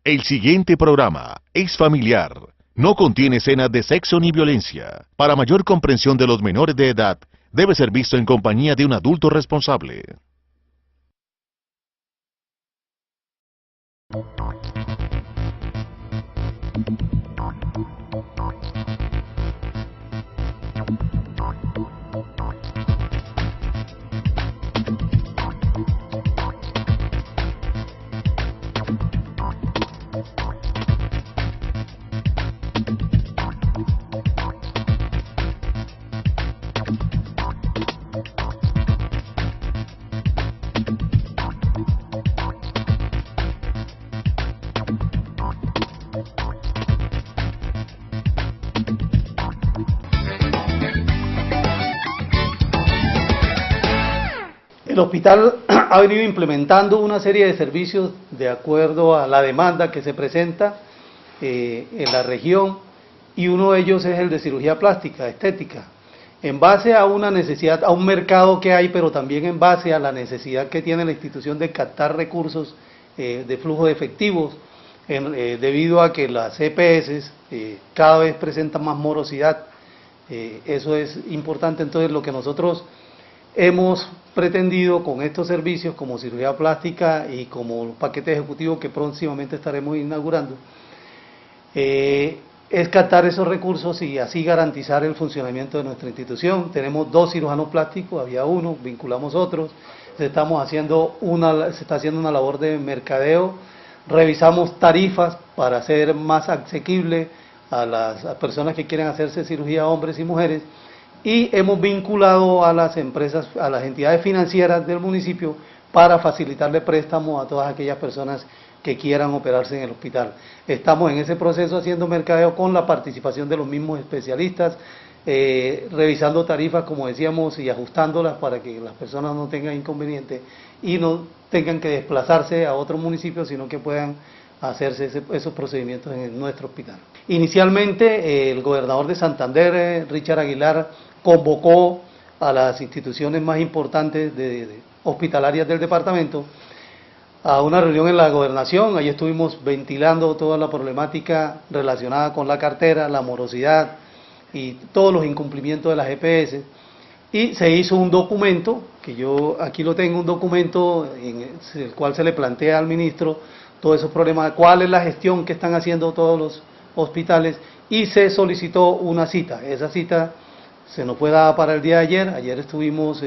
El siguiente programa es familiar. No contiene escenas de sexo ni violencia. Para mayor comprensión de los menores de edad, debe ser visto en compañía de un adulto responsable. El hospital ha venido implementando una serie de servicios de acuerdo a la demanda que se presenta en la región, y uno de ellos es el de cirugía plástica, estética, en base a una necesidad, a un mercado que hay, pero también en base a la necesidad que tiene la institución de captar recursos de flujo de efectivos, debido a que las EPS cada vez presentan más morosidad. Eso es importante. Entonces, lo que nosotros hemos pretendido con estos servicios como cirugía plástica y como paquete ejecutivo que próximamente estaremos inaugurando, es captar esos recursos y así garantizar el funcionamiento de nuestra institución. Tenemos 2 cirujanos plásticos, había uno, vinculamos otros, se está haciendo una labor de mercadeo, revisamos tarifas para hacer más asequible a las personas que quieren hacerse cirugía, hombres y mujeres, y hemos vinculado a las empresas, a las entidades financieras del municipio para facilitarle préstamos a todas aquellas personas que quieran operarse en el hospital. Estamos en ese proceso haciendo mercadeo con la participación de los mismos especialistas, revisando tarifas, como decíamos, y ajustándolas para que las personas no tengan inconveniente y no tengan que desplazarse a otro municipio, sino que puedan hacerse esos procedimientos en nuestro hospital. Inicialmente, el gobernador de Santander, Richard Aguilar, convocó a las instituciones más importantes hospitalarias del departamento a una reunión en la gobernación. Allí estuvimos ventilando toda la problemática relacionada con la cartera, la morosidad y todos los incumplimientos de las EPS, y se hizo un documento, que yo aquí lo tengo, un documento en el cual se le plantea al ministro todos esos problemas, cuál es la gestión que están haciendo todos los hospitales, y se solicitó una cita. Esa cita se nos fue dada para el día de ayer. Ayer estuvimos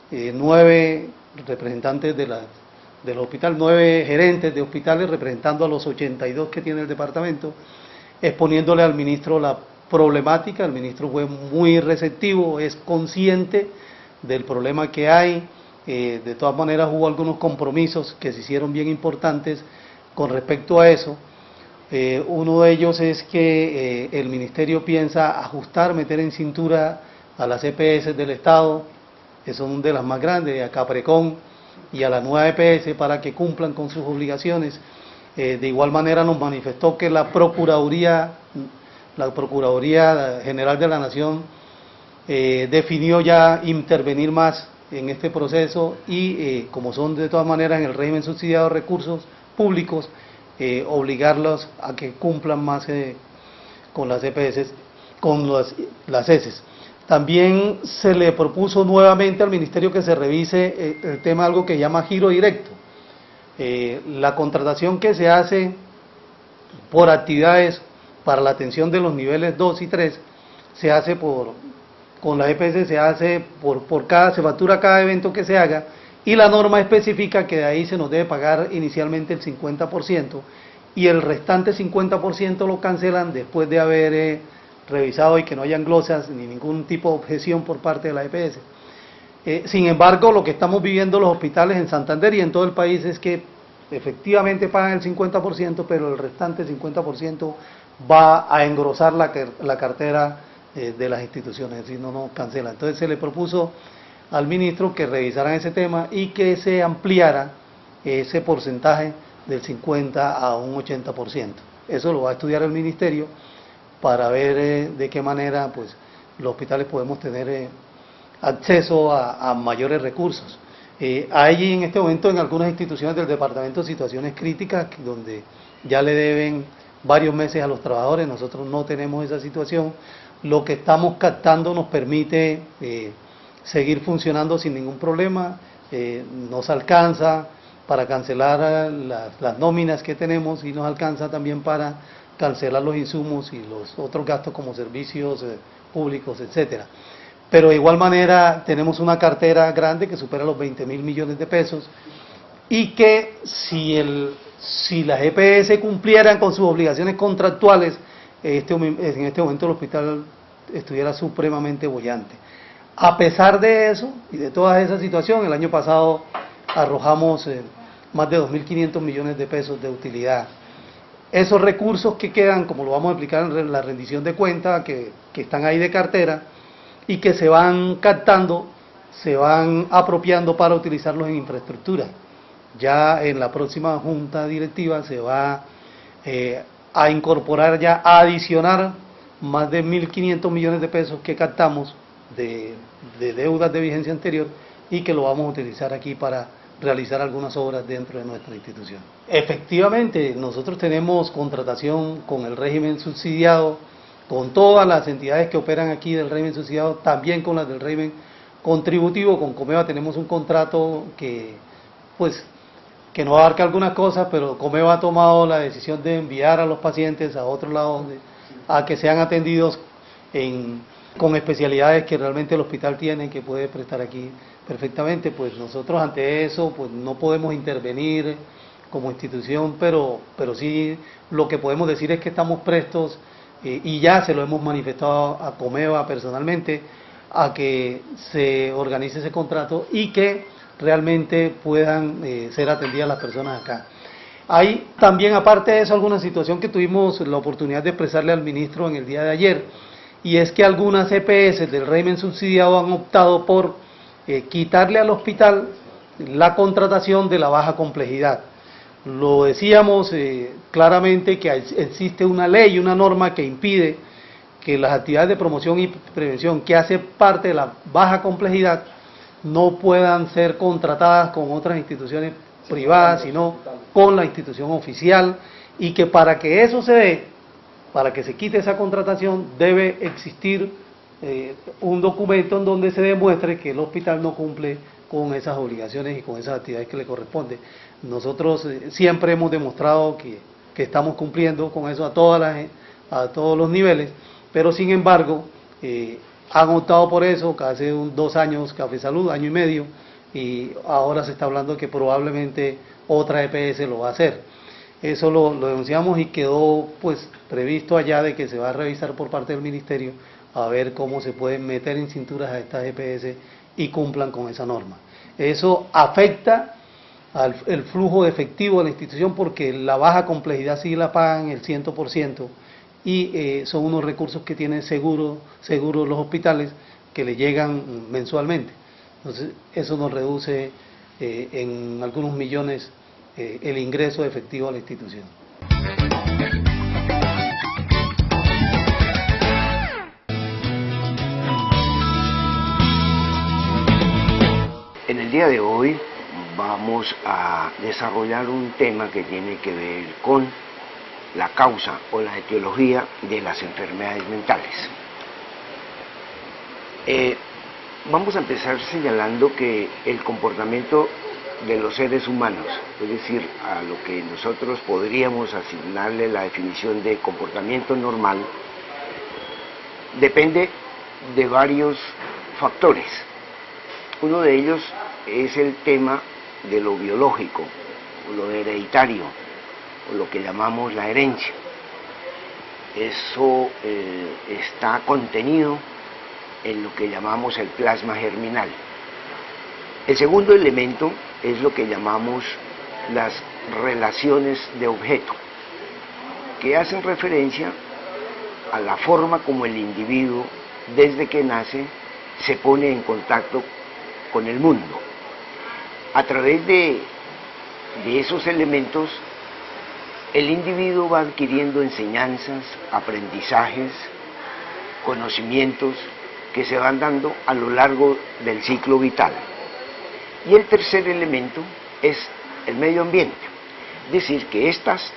9 representantes del hospital, 9 gerentes de hospitales representando a los 82 que tiene el departamento, exponiéndole al ministro la problemática. El ministro fue muy receptivo, es consciente del problema que hay. De todas maneras, hubo algunos compromisos que se hicieron bien importantes con respecto a eso. Uno de ellos es que el ministerio piensa ajustar, meter en cintura a las EPS del Estado, que son de las más grandes, a Caprecon y a la nueva EPS, para que cumplan con sus obligaciones. De igual manera nos manifestó que la Procuraduría General de la Nación definió ya intervenir más en este proceso y como son de todas maneras en el régimen subsidiado de recursos públicos, obligarlos a que cumplan más con las EPS, con las ESES. También se le propuso nuevamente al ministerio que se revise el tema de algo que llama giro directo. La contratación que se hace por actividades para la atención de los niveles 2 y 3 se hace con la EPS se hace se factura cada evento que se haga, y la norma especifica que de ahí se nos debe pagar inicialmente el 50% y el restante 50% lo cancelan después de haber revisado y que no hayan glosas ni ningún tipo de objeción por parte de la EPS. Sin embargo, lo que estamos viviendo los hospitales en Santander y en todo el país es que efectivamente pagan el 50%, pero el restante 50% va a engrosar la cartera de las instituciones, es decir, no cancela. Entonces se le propuso al ministro que revisaran ese tema y que se ampliara ese porcentaje del 50 a un 80%. Eso lo va a estudiar el ministerio para ver de qué manera pues los hospitales podemos tener acceso a mayores recursos. Hay en este momento en algunas instituciones del departamento situaciones críticas donde ya le deben varios meses a los trabajadores. Nosotros no tenemos esa situación. Lo que estamos captando nos permite seguir funcionando sin ningún problema. Nos alcanza para cancelar las nóminas que tenemos y nos alcanza también para cancelar los insumos y los otros gastos como servicios públicos, etcétera. Pero de igual manera tenemos una cartera grande que supera los 20.000 millones de pesos y que si las EPS cumplieran con sus obligaciones contractuales, en este momento el hospital estuviera supremamente boyante. A pesar de eso y de toda esa situación, el año pasado arrojamos más de 2.500 millones de pesos de utilidad. Esos recursos que quedan, como lo vamos a explicar en la rendición de cuentas, que están ahí de cartera y que se van captando, se van apropiando para utilizarlos en infraestructura. Ya en la próxima junta directiva se va a incorporar, ya a adicionar más de 1.500 millones de pesos que captamos de deudas de vigencia anterior y que lo vamos a utilizar aquí para realizar algunas obras dentro de nuestra institución. Efectivamente, nosotros tenemos contratación con el régimen subsidiado, con todas las entidades que operan aquí del régimen subsidiado, también con las del régimen contributivo. Con Comeva tenemos un contrato que no abarca algunas cosas, pero Comeva ha tomado la decisión de enviar a los pacientes a otro lado, a que sean atendidos con especialidades que realmente el hospital tiene, que puede prestar aquí perfectamente. Pues nosotros ante eso pues no podemos intervenir como institución, pero sí lo que podemos decir es que estamos prestos y ya se lo hemos manifestado a Comeva personalmente, a que se organice ese contrato y que realmente puedan ser atendidas las personas acá. Hay también, aparte de eso, alguna situación que tuvimos la oportunidad de expresarle al ministro en el día de ayer, y es que algunas EPS del régimen subsidiado han optado por quitarle al hospital la contratación de la baja complejidad. Lo decíamos claramente que existe una ley, una norma que impide que las actividades de promoción y prevención que hacen parte de la baja complejidad no puedan ser contratadas con otras instituciones privadas, sino con la institución oficial, y que para que eso se dé, para que se quite esa contratación, debe existir un documento en donde se demuestre que el hospital no cumple con esas obligaciones y con esas actividades que le corresponden. Nosotros siempre hemos demostrado que estamos cumpliendo con eso a todos los niveles, pero sin embargo han optado por eso, hace 2 años Café Salud, año y medio, y ahora se está hablando que probablemente otra EPS lo va a hacer. Eso lo denunciamos y quedó pues previsto allá de que se va a revisar por parte del ministerio a ver cómo se pueden meter en cinturas a estas EPS y cumplan con esa norma. Eso afecta el flujo de efectivo de la institución, porque la baja complejidad sí la pagan el 100% y son unos recursos que tienen seguros los hospitales que le llegan mensualmente. Entonces eso nos reduce en algunos millones el ingreso efectivo a la institución. En el día de hoy vamos a desarrollar un tema que tiene que ver con la causa o la etiología de las enfermedades mentales. Vamos a empezar señalando que el comportamiento de los seres humanos, es decir, a lo que nosotros podríamos asignarle la definición de comportamiento normal, depende de varios factores. Uno de ellos es el tema de lo biológico, o lo hereditario, o lo que llamamos la herencia. Eso está contenido en lo que llamamos el plasma germinal. El segundo elemento es lo que llamamos las relaciones de objeto, que hacen referencia a la forma como el individuo, desde que nace, se pone en contacto con el mundo. A través de esos elementos, el individuo va adquiriendo enseñanzas, aprendizajes, conocimientos que se van dando a lo largo del ciclo vital. Y el tercer elemento es el medio ambiente. Es decir, que estas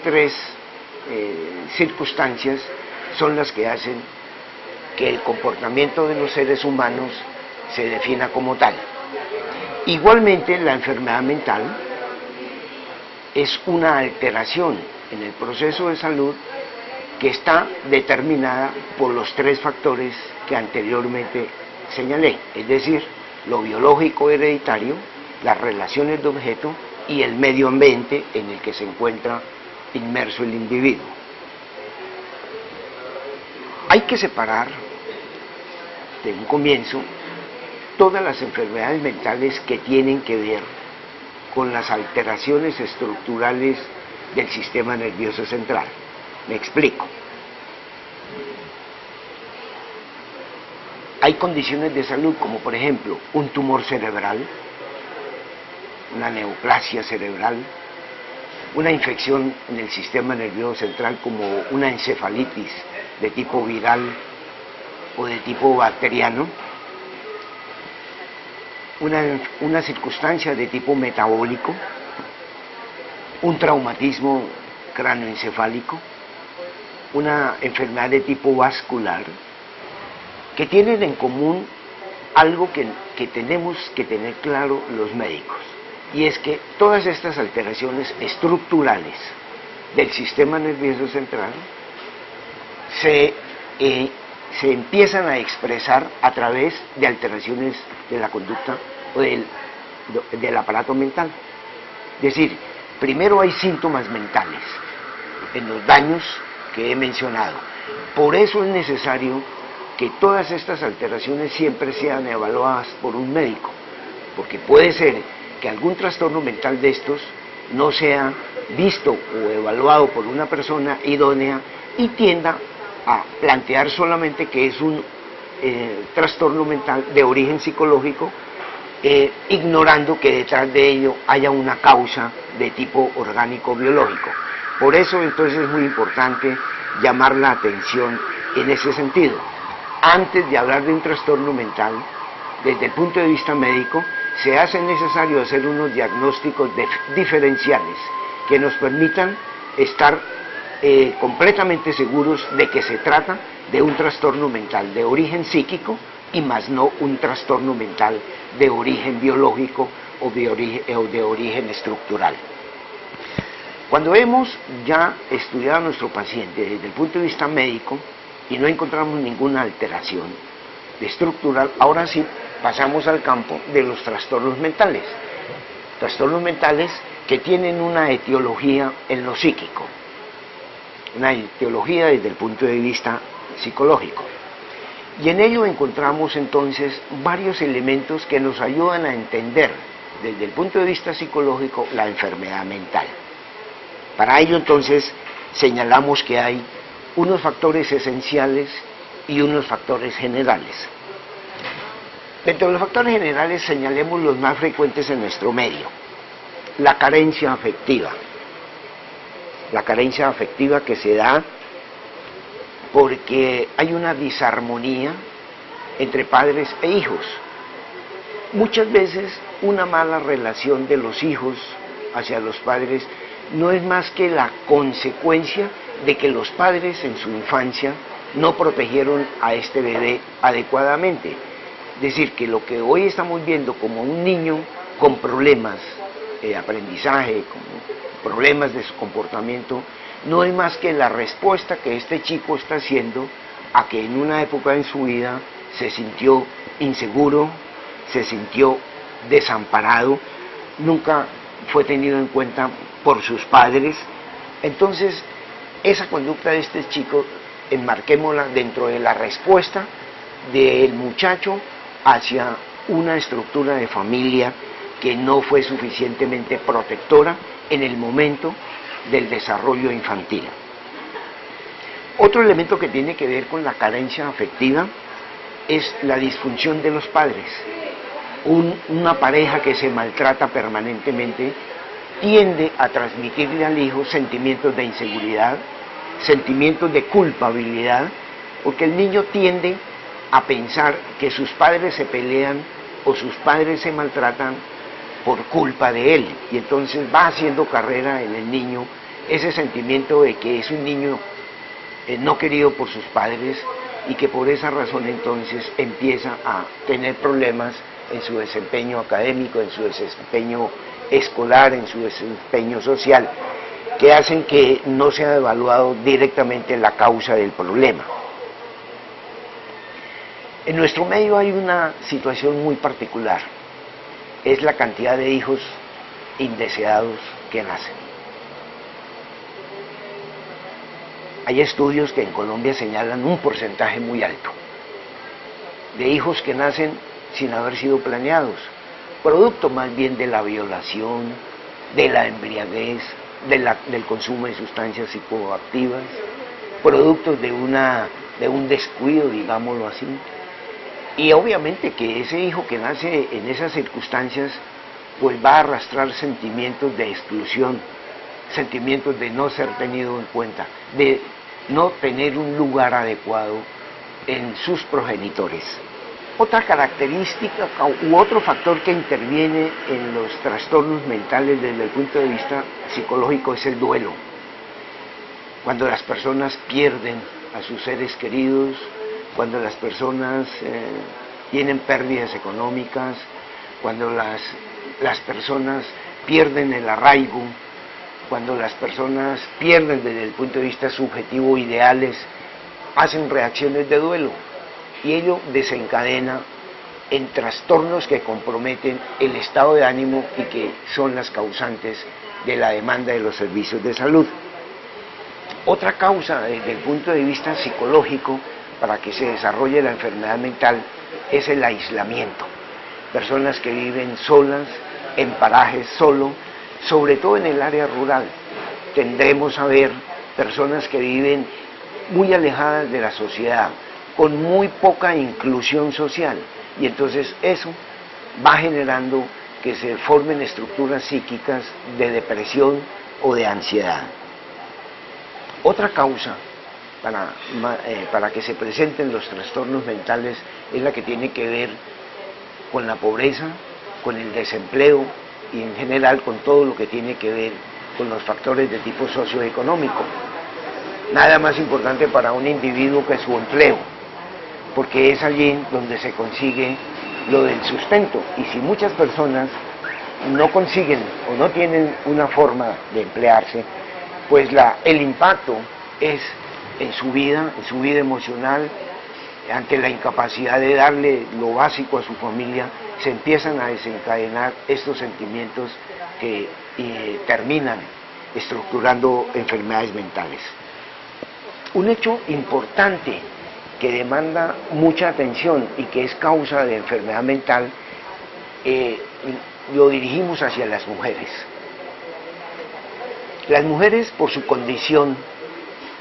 tres circunstancias son las que hacen que el comportamiento de los seres humanos se defina como tal. Igualmente, la enfermedad mental es una alteración en el proceso de salud que está determinada por los tres factores que anteriormente señalé, es decir, lo biológico hereditario, las relaciones de objeto y el medio ambiente en el que se encuentra inmerso el individuo. Hay que separar de un comienzo todas las enfermedades mentales que tienen que ver con las alteraciones estructurales del sistema nervioso central. Me explico. Hay condiciones de salud como por ejemplo un tumor cerebral, una neoplasia cerebral, una infección en el sistema nervioso central como una encefalitis de tipo viral o de tipo bacteriano, una circunstancia de tipo metabólico, un traumatismo cráneoencefálico, una enfermedad de tipo vascular, que tienen en común algo que tenemos que tener claro los médicos, y es que todas estas alteraciones estructurales del sistema nervioso central se empiezan a expresar a través de alteraciones de la conducta o del aparato mental. Es decir, primero hay síntomas mentales en los daños que he mencionado. Por eso es necesario que todas estas alteraciones siempre sean evaluadas por un médico, porque puede ser que algún trastorno mental de estos no sea visto o evaluado por una persona idónea y tienda a plantear solamente que es un trastorno mental de origen psicológico, ignorando que detrás de ello haya una causa de tipo orgánico biológico. Por eso entonces es muy importante llamar la atención en ese sentido. Antes de hablar de un trastorno mental, desde el punto de vista médico, se hace necesario hacer unos diagnósticos diferenciales que nos permitan estar completamente seguros de que se trata de un trastorno mental de origen psíquico y más no un trastorno mental de origen biológico o de origen estructural. Cuando hemos ya estudiado a nuestro paciente desde el punto de vista médico y no encontramos ninguna alteración estructural, ahora sí pasamos al campo de los trastornos mentales. Trastornos mentales que tienen una etiología en lo psíquico, una etiología desde el punto de vista psicológico. Y en ello encontramos entonces varios elementos que nos ayudan a entender desde el punto de vista psicológico la enfermedad mental. Para ello entonces señalamos que hay unos factores esenciales y unos factores generales. Dentro de los factores generales señalemos los más frecuentes en nuestro medio. La carencia afectiva. La carencia afectiva que se da porque hay una disarmonía entre padres e hijos. Muchas veces una mala relación de los hijos hacia los padres no es más que la consecuencia de que los padres en su infancia no protegieron a este bebé adecuadamente. Es decir, que lo que hoy estamos viendo como un niño con problemas de aprendizaje, con problemas de su comportamiento, no es más que la respuesta que este chico está haciendo a que en una época en su vida se sintió inseguro, se sintió desamparado, nunca fue tenido en cuenta por sus padres. Entonces, esa conducta de este chico, enmarquémosla dentro de la respuesta del muchacho hacia una estructura de familia que no fue suficientemente protectora en el momento del desarrollo infantil. Otro elemento que tiene que ver con la carencia afectiva es la disfunción de los padres. Una pareja que se maltrata permanentemente tiende a transmitirle al hijo sentimientos de inseguridad, sentimientos de culpabilidad, porque el niño tiende a pensar que sus padres se pelean o sus padres se maltratan por culpa de él, y entonces va haciendo carrera en el niño ese sentimiento de que es un niño no querido por sus padres y que por esa razón entonces empieza a tener problemas en su desempeño académico, en su desempeño escolar, en su desempeño social, que hacen que no sea evaluado directamente la causa del problema. En nuestro medio hay una situación muy particular, es la cantidad de hijos indeseados que nacen. Hay estudios que en Colombia señalan un porcentaje muy alto de hijos que nacen sin haber sido planeados, producto más bien de la violación, de la embriaguez, del consumo de sustancias psicoactivas, productos de un descuido, digámoslo así. Y obviamente que ese hijo que nace en esas circunstancias pues va a arrastrar sentimientos de exclusión, sentimientos de no ser tenido en cuenta, de no tener un lugar adecuado en sus progenitores. Otra característica u otro factor que interviene en los trastornos mentales desde el punto de vista psicológico es el duelo. Cuando las personas pierden a sus seres queridos, cuando las personas tienen pérdidas económicas, cuando las personas pierden el arraigo, cuando las personas pierden desde el punto de vista subjetivo ideales, hacen reacciones de duelo y ello desencadena en trastornos que comprometen el estado de ánimo y que son las causantes de la demanda de los servicios de salud. Otra causa desde el punto de vista psicológico para que se desarrolle la enfermedad mental es el aislamiento. Personas que viven solas, en parajes solo, sobre todo en el área rural. Tendremos a ver personas que viven muy alejadas de la sociedad, con muy poca inclusión social, y entonces eso va generando que se formen estructuras psíquicas de depresión o de ansiedad. Otra causa para que se presenten los trastornos mentales es la que tiene que ver con la pobreza, con el desempleo y en general con todo lo que tiene que ver con los factores de tipo socioeconómico. Nada más importante para un individuo que su empleo, porque es allí donde se consigue lo del sustento, y si muchas personas no consiguen o no tienen una forma de emplearse, pues el impacto es en su vida emocional, ante la incapacidad de darle lo básico a su familia, se empiezan a desencadenar estos sentimientos que terminan estructurando enfermedades mentales. Un hecho importante que demanda mucha atención y que es causa de enfermedad mental, lo dirigimos hacia las mujeres. Las mujeres, por su condición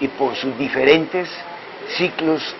y por sus diferentes ciclos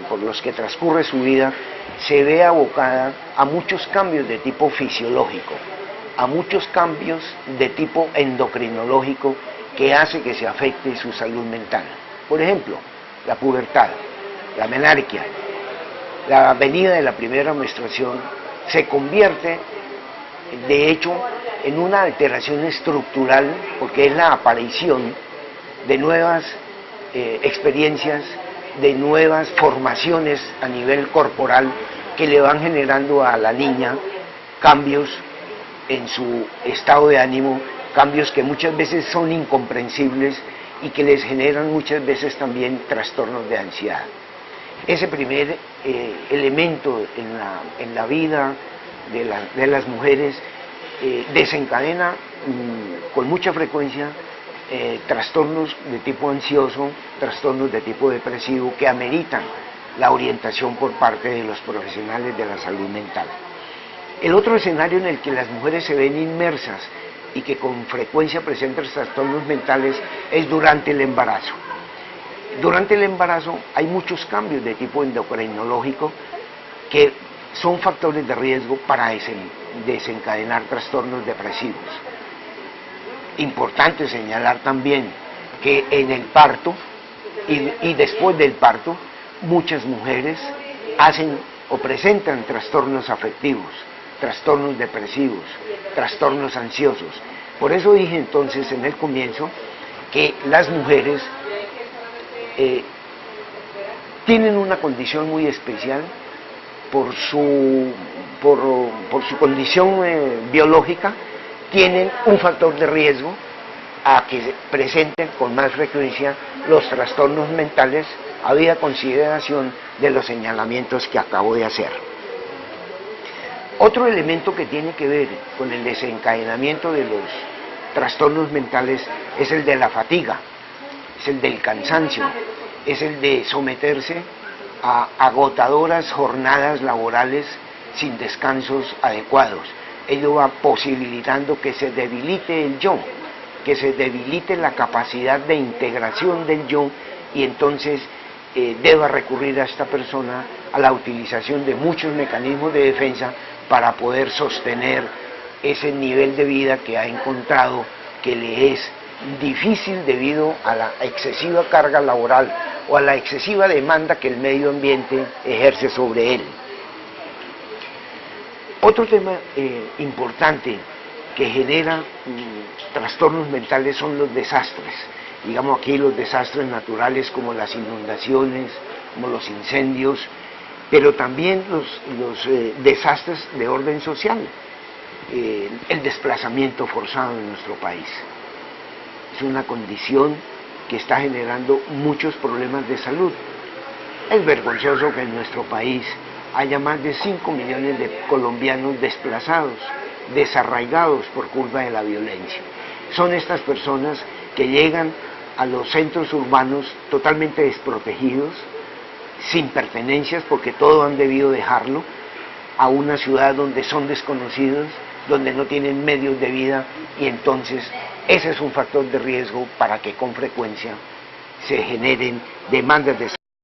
por los que transcurre su vida, se ve abocada a muchos cambios de tipo fisiológico, a muchos cambios de tipo endocrinológico que hace que se afecte su salud mental. Por ejemplo, la pubertad, la menarquia, la venida de la primera menstruación se convierte, de hecho, en una alteración estructural, porque es la aparición de nuevas experiencias, de nuevas formaciones a nivel corporal que le van generando a la niña cambios en su estado de ánimo, cambios que muchas veces son incomprensibles y que les generan muchas veces también trastornos de ansiedad. Ese primer elemento en la vida de las mujeres desencadena con mucha frecuencia trastornos de tipo ansioso, trastornos de tipo depresivo que ameritan la orientación por parte de los profesionales de la salud mental. El otro escenario en el que las mujeres se ven inmersas y que con frecuencia presentan trastornos mentales es durante el embarazo. Durante el embarazo hay muchos cambios de tipo endocrinológico que son factores de riesgo para desencadenar trastornos depresivos. Importante señalar también que en el parto y después del parto muchas mujeres hacen o presentan trastornos afectivos, trastornos depresivos, trastornos ansiosos. Por eso dije entonces en el comienzo que las mujeres tienen una condición muy especial por su condición biológica, tienen un factor de riesgo a que se presenten con más frecuencia los trastornos mentales, habida consideración de los señalamientos que acabo de hacer. Otro elemento que tiene que ver con el desencadenamiento de los trastornos mentales es el de la fatiga, es el del cansancio, es el de someterse a agotadoras jornadas laborales sin descansos adecuados. Ello va posibilitando que se debilite el yo, que se debilite la capacidad de integración del yo, y entonces deba recurrir a esta persona a la utilización de muchos mecanismos de defensa para poder sostener ese nivel de vida que ha encontrado que le es difícil debido a la excesiva carga laboral o a la excesiva demanda que el medio ambiente ejerce sobre él. Otro tema importante que genera trastornos mentales son los desastres. Digamos aquí los desastres naturales como las inundaciones, como los incendios, pero también los desastres de orden social, el desplazamiento forzado en nuestro país. Es una condición que está generando muchos problemas de salud. Es vergonzoso que en nuestro país haya más de 5 millones de colombianos desplazados, desarraigados por culpa de la violencia. Son estas personas que llegan a los centros urbanos totalmente desprotegidos, sin pertenencias porque todo han debido dejarlo, a una ciudad donde son desconocidos, donde no tienen medios de vida, y entonces ese es un factor de riesgo para que con frecuencia se generen demandas de